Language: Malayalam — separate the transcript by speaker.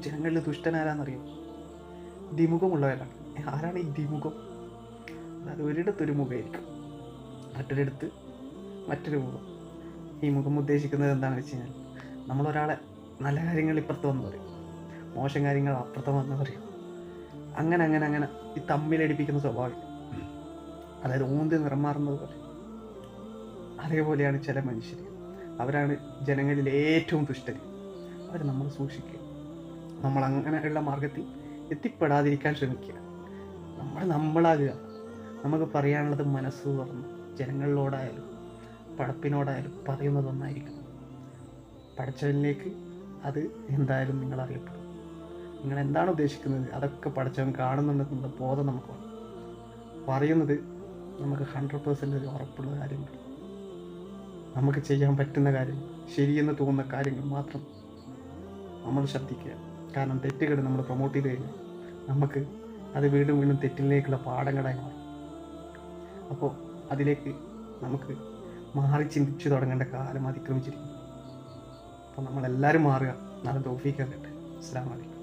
Speaker 1: ജനങ്ങളിൽ ദുഷ്ടനാരാന്നറിയോ? ദ്വിമുഖമുള്ളവരാണ്. ആരാണ് ഈ ദ്വിമുഖം? അതായത് ഒരിടത്തൊരു മുഖമായിരിക്കും, മറ്റൊരിടത്ത് മറ്റൊരു മുഖം. ഈ മുഖം ഉദ്ദേശിക്കുന്നത് എന്താണെന്ന് വെച്ച് കഴിഞ്ഞാൽ, നമ്മളൊരാളെ നല്ല കാര്യങ്ങൾ ഇപ്പുറത്ത് വന്ന് പറയും, മോശം കാര്യങ്ങൾ അപ്പുറത്ത് വന്ന് പറയും. അങ്ങനെ അങ്ങനെ അങ്ങനെ ഈ തമ്മിലടിപ്പിക്കുന്ന സ്വഭാവം. അതായത് ഊന്തി നിറം മാറുന്നത് പോലെ. അതേപോലെയാണ് ചില മനുഷ്യർ. അവരാണ് ജനങ്ങളിൽ ഏറ്റവും ദുഷ്ടർ. അവർ നമ്മൾ സൂക്ഷിക്കുക. നമ്മൾ അങ്ങനെയുള്ള മാർഗത്തിൽ എത്തിപ്പെടാതിരിക്കാൻ ശ്രമിക്കുക. നമ്മളാകുക. നമുക്ക് പറയാനുള്ളത് മനസ്സ് തുറന്ന് ജനങ്ങളിലോടായാലും പടപ്പിനോടായാലും പറയുന്നതൊന്നായിരിക്കണം. പടച്ചവനിലേക്ക് അത് എന്തായാലും നിങ്ങൾ അറിയപ്പെടും. നിങ്ങൾ എന്താണ് ഉദ്ദേശിക്കുന്നത് അതൊക്കെ പടച്ചവൻ കാണുന്നുണ്ടെന്നുള്ള ബോധം നമുക്ക് വേണം. പറയുന്നത് നമുക്ക് 100% ഉറപ്പുള്ള കാര്യങ്ങൾ, നമുക്ക് ചെയ്യാൻ പറ്റുന്ന കാര്യങ്ങൾ, ശരിയെന്ന് തോന്നുന്ന കാര്യങ്ങൾ മാത്രം നമ്മൾ ശ്രദ്ധിക്കുക. കാരണം തെറ്റുകൾ നമ്മൾ പ്രൊമോട്ട് ചെയ്ത് കഴിഞ്ഞാൽ നമുക്ക് അത് വീണ്ടും വീണ്ടും തെറ്റിലേക്കുള്ള പാഠങ്ങളായി മാറും. അപ്പോൾ അതിലേക്ക് നമുക്ക് മാറി ചിന്തിച്ചു തുടങ്ങേണ്ട കാലം അതിക്രമിച്ചിരിക്കുന്നു. അപ്പോൾ നമ്മളെല്ലാവരും മാറുക. നാളെ തൗഫീഖ് ആകട്ടെ. അസ്സലാമു അലൈക്കും.